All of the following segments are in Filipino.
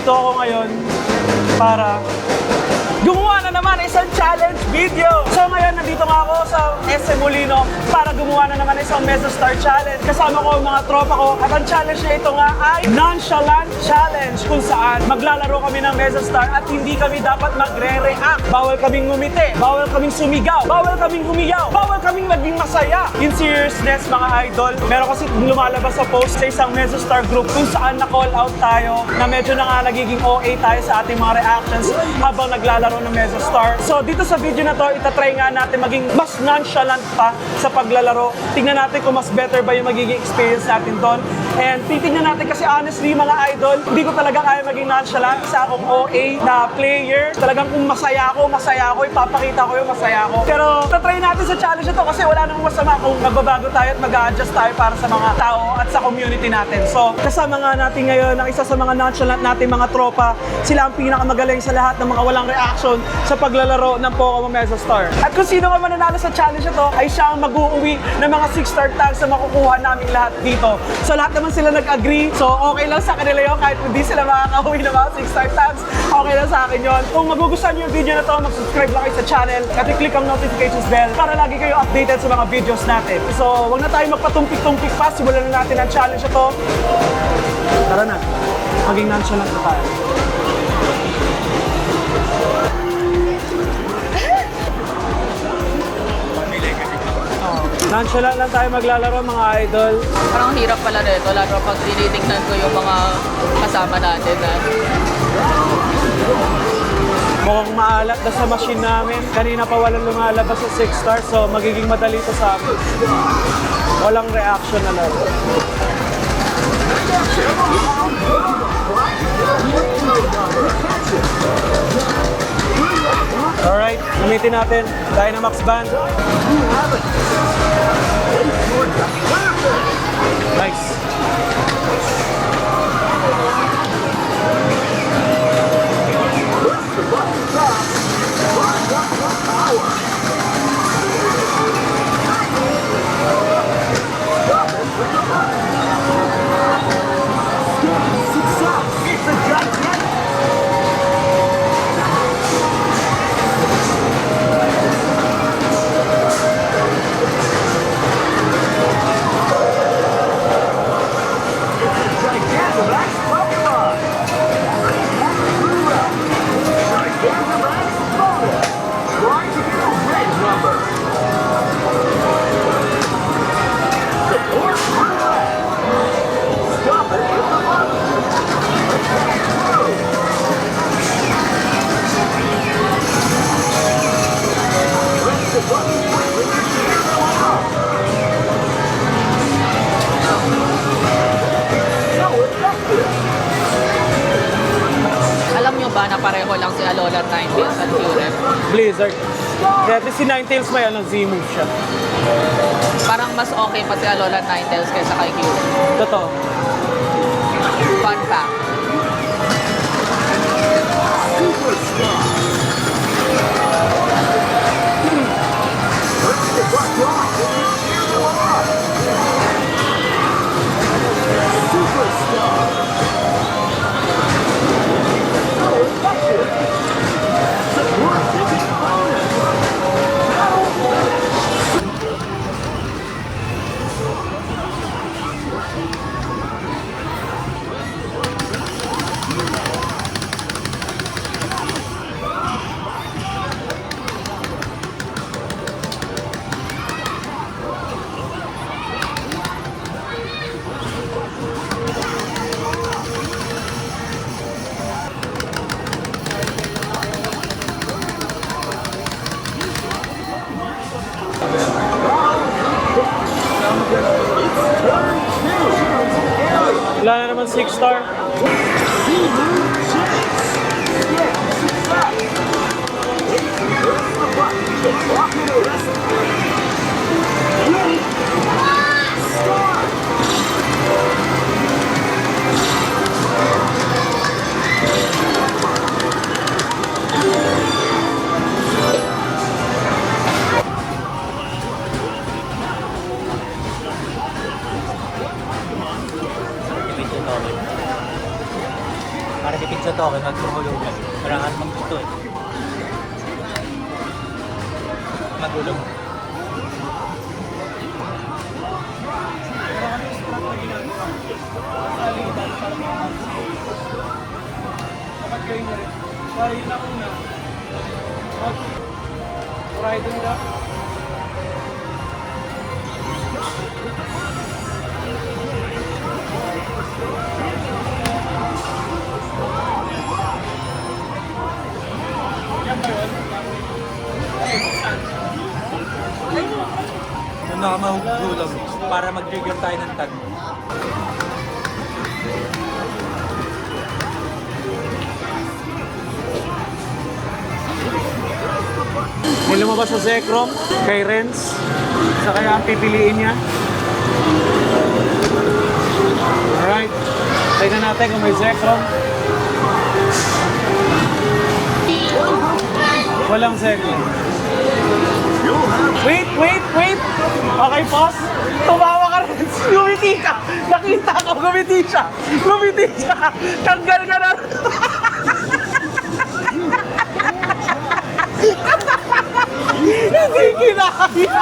nandito ako ngayon para gumawa na naman isang challenge video. So ngayon, nandito nga ako sa SM Molino para gumawa na naman isang Mesa Star Challenge. Kasama ko ang mga tropa ko at ang challenge na ito nga ay Nonchalant Challenge, kung saan maglalaro kami ng Mesa Star at hindi kami dapat magre-react. Bawal kaming ngumiti, bawal kaming sumigaw, bawal kaming humiyaw, bawal kaming maging masaya. In seriousness mga idol, meron kasi lumalabas sa post sa isang Mesa Star group kung saan na-call out tayo na medyo na nga nagiging OA tayo sa ating mga reactions habang naglalaro ng Mesa Star. So dito sa video na to, itatry nga natin maging mas nonchalant pa sa paglalaro. Tingnan natin kung mas better ba yung magiging experience natin doon. And titignan natin kasi honestly mga idol, hindi ko talaga kaya maging nonchalant sa akong OA na player. Talagang kung masaya ako, ipapakita ko yung masaya ko. Pero tatry natin sa challenge na to kasi wala namang masama kung magbabago tayo at mag-a-adjust tayo para sa mga tao at sa community natin. So kasama nga natin ngayon ang isa sa mga nonchalant natin mga tropa. Sila ang pinakamagaling sa lahat ng mga walang reaction sa paglalaro ng Pokemon Mesa Star. At kung sino man mananalo sa challenge na to, ay siya ang mag-uuwi ng mga 6-star tags na makukuha namin lahat dito. So lahat naman sila nag-agree. So okay lang sa kanila yun kahit hindi sila makakauwi ng mga 6-star tags. Okay lang sa akin yun. Kung magugustuhan nyo yung video na to, mag-subscribe lang kayo sa channel at i-click ang notifications bell para lagi kayo updated sa mga videos natin. So wag na tayo magpatumpik-tumpik pa. Simulan na natin ang challenge na to. Tara na. Maging nonchalant na tayo. Nonchalant lang tayo maglalaro mga idol. Parang hirap pala nito, lalo pag tinitingnan ko yung mga kasama natin na mukhang maalat na sa machine namin. Kanina pa walang lumalabas sa 6 stars, so magiging madali ito sa amin. Walang reaction na lang. Alright, gamitin natin. Dynamax Band. Nice. alam nyo ba na pareho lang si Alola at Ninetales at Curep? Blizzard. Kaya si Ninetales may Z-move siya. Parang mas okay pa si Alola at Ninetales kaysa kay Curep. Totoo. Fun fact. Wala na naman 6 star. token at tumulugan. Kailangan maggusto eh. Magulong. Dapat kayo na rin. Para yun ako na. Ride nila. Yung nakamahugulog para mag-trigger tayo ng tag. May lumabas sa Zekrom, kay Renz. Sa kaya ang pipiliin niya. Alright. Tignan natin kung may Zekrom. Walang Zekrom. Wait! Okay, pause. Tumawa ka rin. Gumiti ka. Nakita ko, gumiti siya. Tanggal ka na. Hindi kinakaya.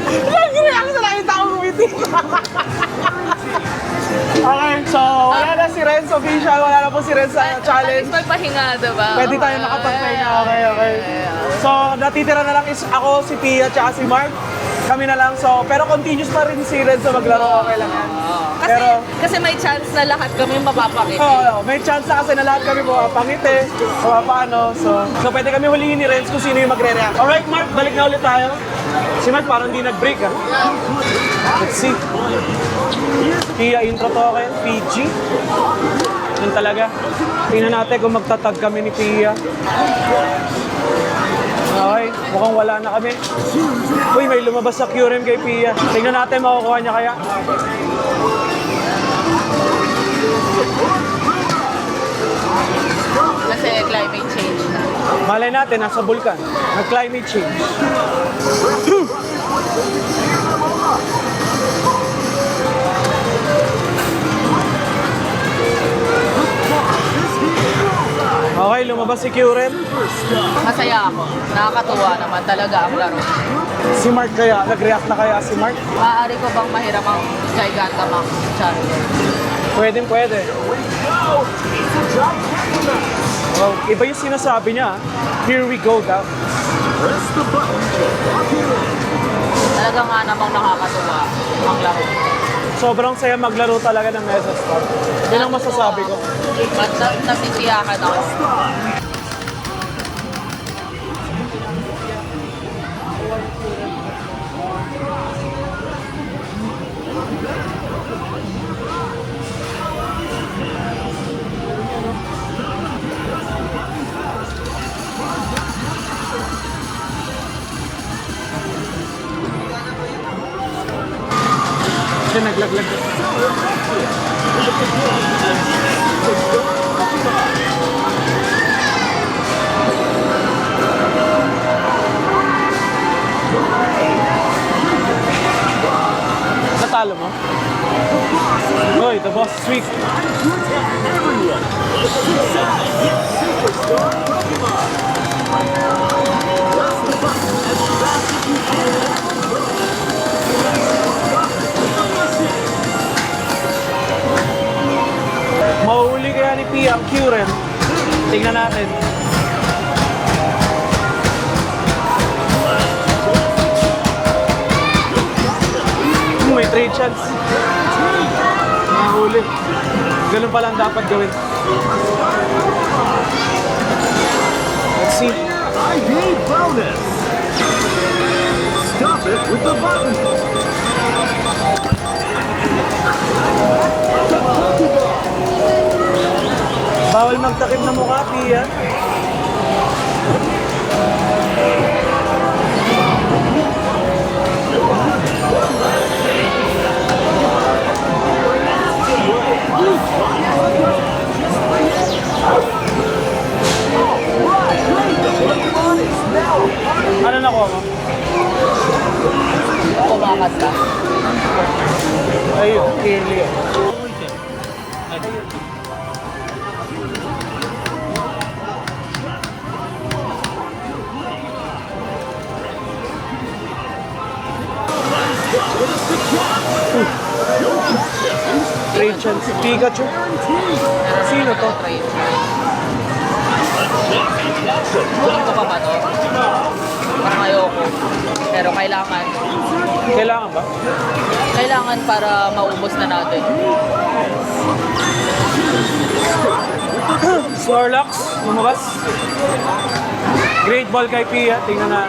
Nag-react sa nakita ko gumiti. Okay, so wala na si Renz official. Wala na po si Renz sa challenge. Magpahinga, diba? Pwede tayo nakapagpahinga. Okay. So, natitira na lang is ako, si Pia, tsaka si Mark. Kami na lang. So, pero continuous pa rin si Renz sa maglaro. Okay lang yan. Kasi may chance na lahat kami mapapakita. May chance na kasi na lahat kami pangiti, paano. So pwede kami hulihin ni Renz kung sino yung magre-react. Alright, Mark, balik na ulit tayo. Si Mark parang di nag-break, ha? Let's see. Pia intro token, PG. Yun talaga. Tingnan natin kung magtatag kami ni Pia. Okay, mukhang wala na kami. Uy, may lumabas sa QRM kay Pia. Tingnan natin, makukuha niya kaya. Kasi climate change na. Malay natin, nasa bulkan. Nag-climate change. Okay, lumabas si QRM. Masaya ako. Nakakatuwa naman talaga ang laro. Si Mark kaya, nag-react na kaya si Mark? Maaari ko bang mahiram ang Gigantamax Charizard? Pwede. Well, iba yung sinasabi niya. Here we go daw. Talaga nga namang nakakatuwa ang laro. Sobrang saya maglaro talaga ng Mesa Star. Yun ang masasabi ko. At nasisiyahan ako. Kasi naglaglag. Natalo mo? Hoy, the boss is weak. Mahuli kaya ni Pia ang QRM. Tingnan natin. May 3 chance. Mahuli. Ganun pa lang dapat gawin. Let's see. ID bonus. Stop it with the button. Bawal magtakip na mukha, Pia. Ano nakuha mo? Kumakas ka. Ayun, clearly. trade chance. Pikachu. Sino to? Trade. Kunin ko pa ba to? Parang ayoko. Pero kailangan. Kailangan ba? Kailangan para maubos na natin. Snorlax, lumabas. Great ball kay Pia, tingnan na.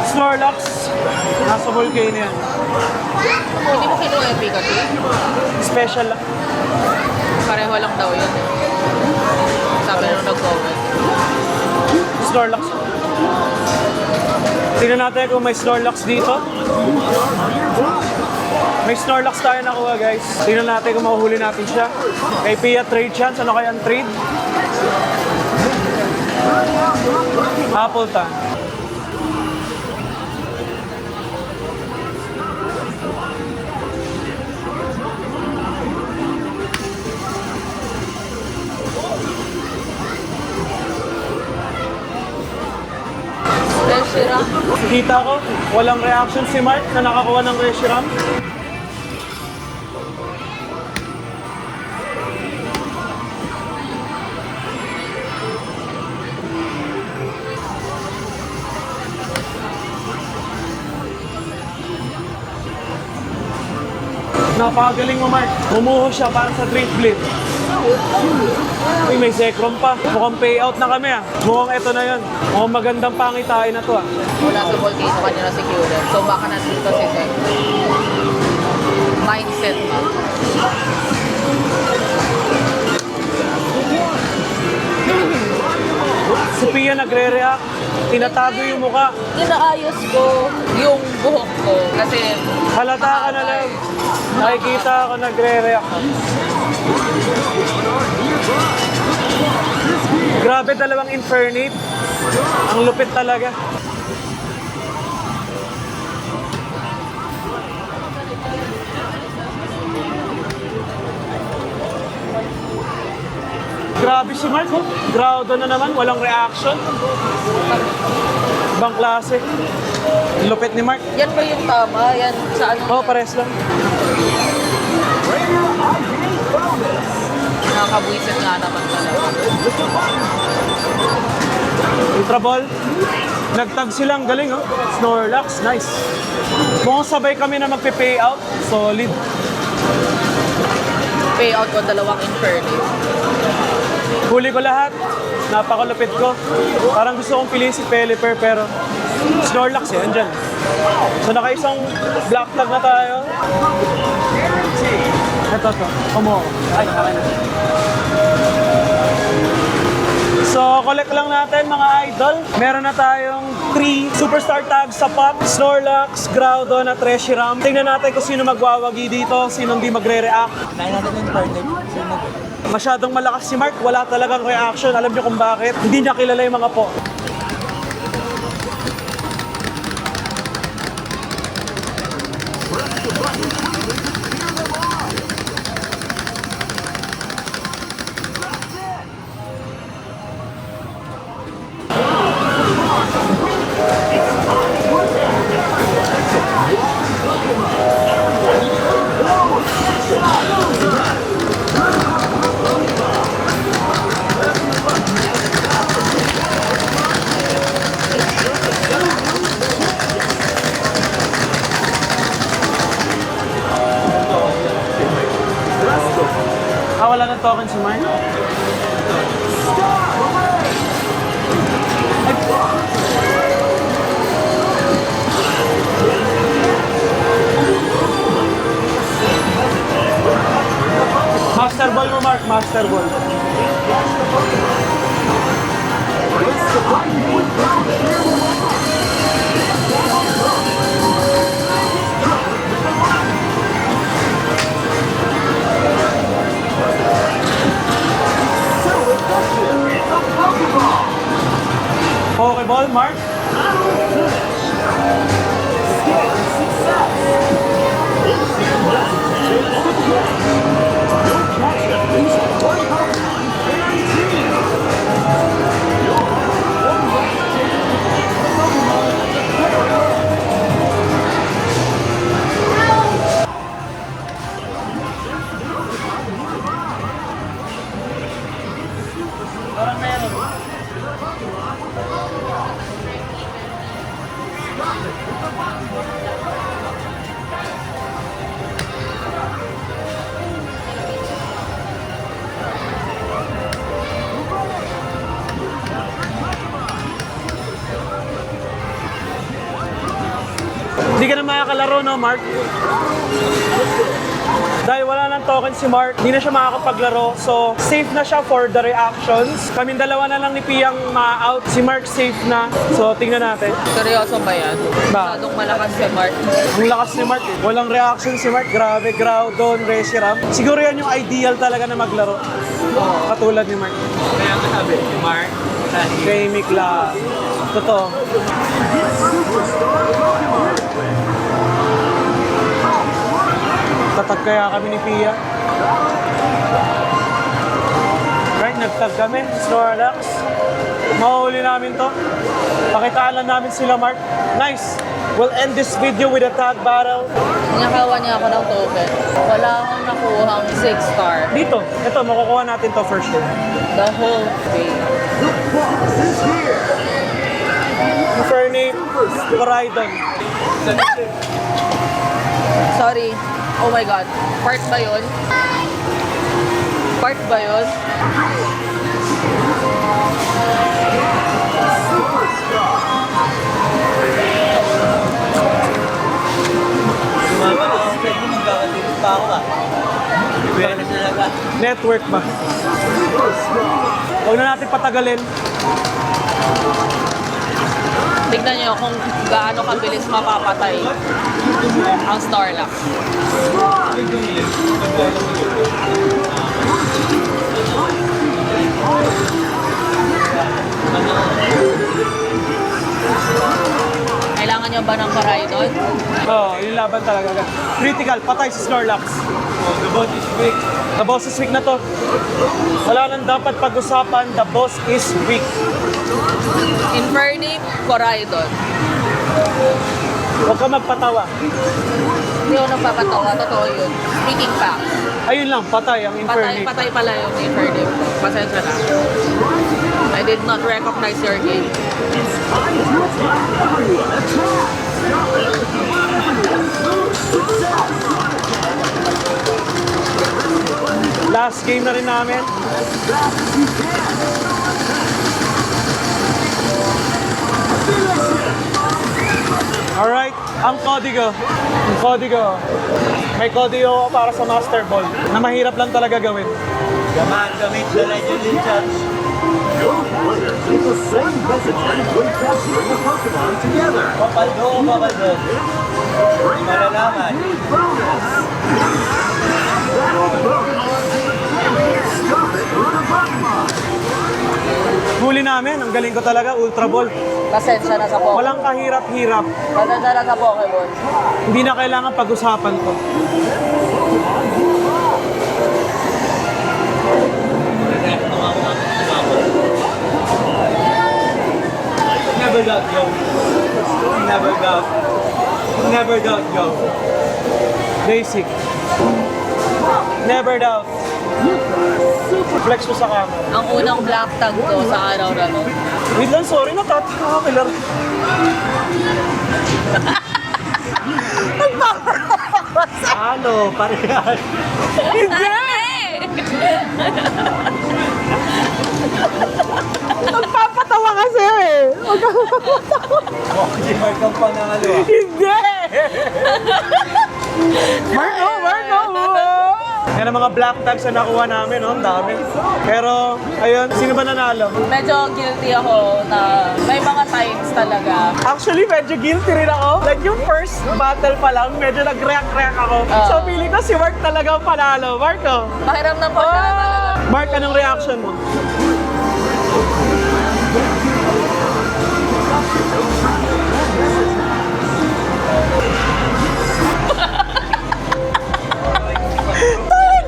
Snorlax, nasa volcano yan. Hindi mo kinuha yung Pikachu? Special lang. Pareho lang daw yun. Sabi nung nag-comment. Snorlax. Tingnan natin kung may Snorlax dito. May Snorlax tayo nakuha, guys. Tingnan natin kung mahuhuli natin siya. Kay Pia, trade chance. Ano kaya ang trade? Appleton. Reshiram. Kita ko, walang reaction si Mark na nakakuha ng Reshiram. Napakagaling mo, Mark. Bumuho siya para sa Great Blade. Uy, may Zekrom pa. Mukhang payout na kami ah. Mukhang ito na yun. Mukhang magandang pangitain na to ah. Wala sa volcano kanya na secured. So baka nandito si Tek. Mindset na. Si Pia nagre-react. Tinatago yung muka. Inaayos ko yung buhok ko. Kasi Halata ka na lang. Nakikita ako nagre-react. Grabe, dalawang Infernape. Ang lupit talaga. Grabe si Mark, oh. Groudon na naman, walang reaction. Ibang klase. Lupit ni Mark. yan ba yung tama? Yan sa ano? Oh, pares lang. Nakakabwisit nga naman talaga. Ultra Ball. Nagtag silang galing, oh. Snorlax, nice. Mukhang sabay kami na magpe-payout. Solid. Payout ko dalawang Infernape. Huli ko lahat. Napakalupit ko. Parang gusto kong piliin si Pelipper pero Snorlax eh, andyan. So naka-isang black tag na tayo. Ito. Kumuha ko. Ay, akin na. So, collect lang natin mga idol. Meron na tayong 3 superstar tags sa pop. Snorlax, Groudon at Reshiram. Tingnan natin kung sino magwawagi dito, sino hindi magre-react. Masyadong malakas si Mark, wala talagang reaction. Alam niyo kung bakit? Hindi niya kilala yung mga po. Wala ng token si Mark. Master Ball mo, Mark. Master Ball. Pokeball, Mark. makakalaro, no, Mark? Dahil wala ng token si Mark, hindi na siya makakapaglaro. So, safe na siya for the reactions. Kaming dalawa na lang ni Piyang ma-out. Si Mark safe na. So, tingnan natin. Seryoso ba yan? Ba? Masyadong malakas si Mark. Ang lakas ni Mark. Walang reaction si Mark. Grabe, Groudon, Reshiram. Siguro yan yung ideal talaga na maglaro. Katulad ni Mark. Kaya nga sabi, si Mark, Kay Mikla. Totoo. Tatag kaya kami ni Pia. Right, nagtag kami. Snorlax. Mahuli namin to. Pakitaan lang namin sila, Mark. Nice. We'll end this video with a tag battle. Nakawa niya ako ng token. Wala akong nakuhang 6 star. Dito. Ito, makukuha natin to for sure. The whole day. Infernape, Coraidon. Sorry. Oh my God. Part ba yun? Part ba yun? sumama na ako sa inyo, magkakatilis pa ako ah. Ibigay na talaga. Network ba? Huwag na natin patagalin. Tignan niyo kung gaano kabilis mapapatay ang Snorlax. Kailangan niyo ba ng Coraidon? Oo, yung laban talaga. Critical, patay si Snorlax. Oh, the boat is weak. The boss is weak na to. Wala nang dapat pag-usapan, the boss is weak. Infernape, Coraidon. Huwag ka magpatawa. Hindi ako nagpapatawa, totoo yun. Speaking fact. Ayun lang, patay ang Infernape. Patay pala yung Infernape ko. Pasensya na. I did not recognize your game. Last game na rin namin. Alright, ang Codigo. Ang Codigo. May Codigo para sa Master Ball na mahirap lang talaga gawin. Gaman, gamit the Legendary Charge. Your players use the same messaging when capturing a Pokemon together. Papaldo o papaldo? Hindi malalaman. Bonus! Stop it with a Pokemon! Huli namin, ang galing ko talaga, Ultra Ball. Pasensya na sa Pokemon. Walang kahirap-hirap. Pasensya na sa Pokemon. Hindi na kailangan pag-usapan to. Never doubt, yo. Never doubt. Never doubt, yo. Basic. Never doubt. Flex mo sa camera. Ang unang black tag ko sa araw na to. Wait lang, sorry, natatawa ka lang. Ano, parehan. Nagpapatawa kasi eh. Okay, Mark ang panalo ah. Hindi! Marco! Yan ang mga black tags na nakuha namin, oh. Ang dami. Pero, ayun, sino ba nanalo? Medyo guilty ako na may mga times talaga. Actually, medyo guilty rin ako. Like, yung first battle pa lang, medyo nag-react ako. So, feeling ko si Mark talaga ang panalo. Marco! Pakiramdam ko siya na talaga. Mark, anong reaction mo?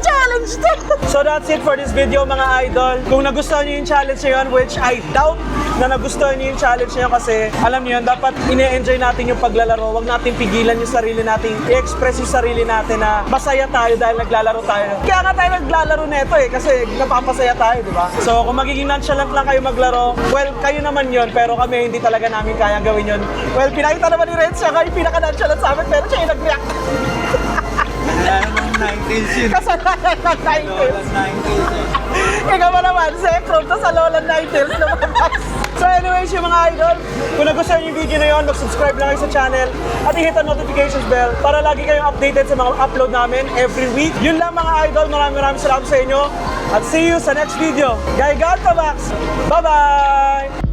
Challenge to! So that's it for this video mga idol. Kung nagustuhan niyo yung challenge na yun, which I doubt na nagustuhan niyo yung challenge na yun kasi alam niyo yun, dapat ine-enjoy natin yung paglalaro. Huwag natin pigilan yung sarili natin, i-express yung sarili natin na masaya tayo dahil naglalaro tayo. Kaya nga tayo naglalaro neto eh, kasi napapasaya tayo, di ba? So kung magiging nonchalant lang kayo maglaro, well, kayo naman yun, pero kami hindi talaga namin kayang gawin yun. Well, pinakita naman ni Red siya kayo pinaka-nonchalant sa amin, pero siya yung nag-react. Wala namang 19s yun. Kasalanan ng 90s. Lolas 19s yun. Kaya ba naman, Zekrom, tas sa Lola Ninetales lumabas. So anyways, yung mga idol, kung nagustuhan niyo yung video na yun, mag-subscribe lang kayo sa channel at i-hit ang notifications bell para lagi kayong updated sa mga upload namin every week. Yun lang mga idol, maraming salamat sa inyo at see you sa next video. Guy God Tabax! Bye-bye!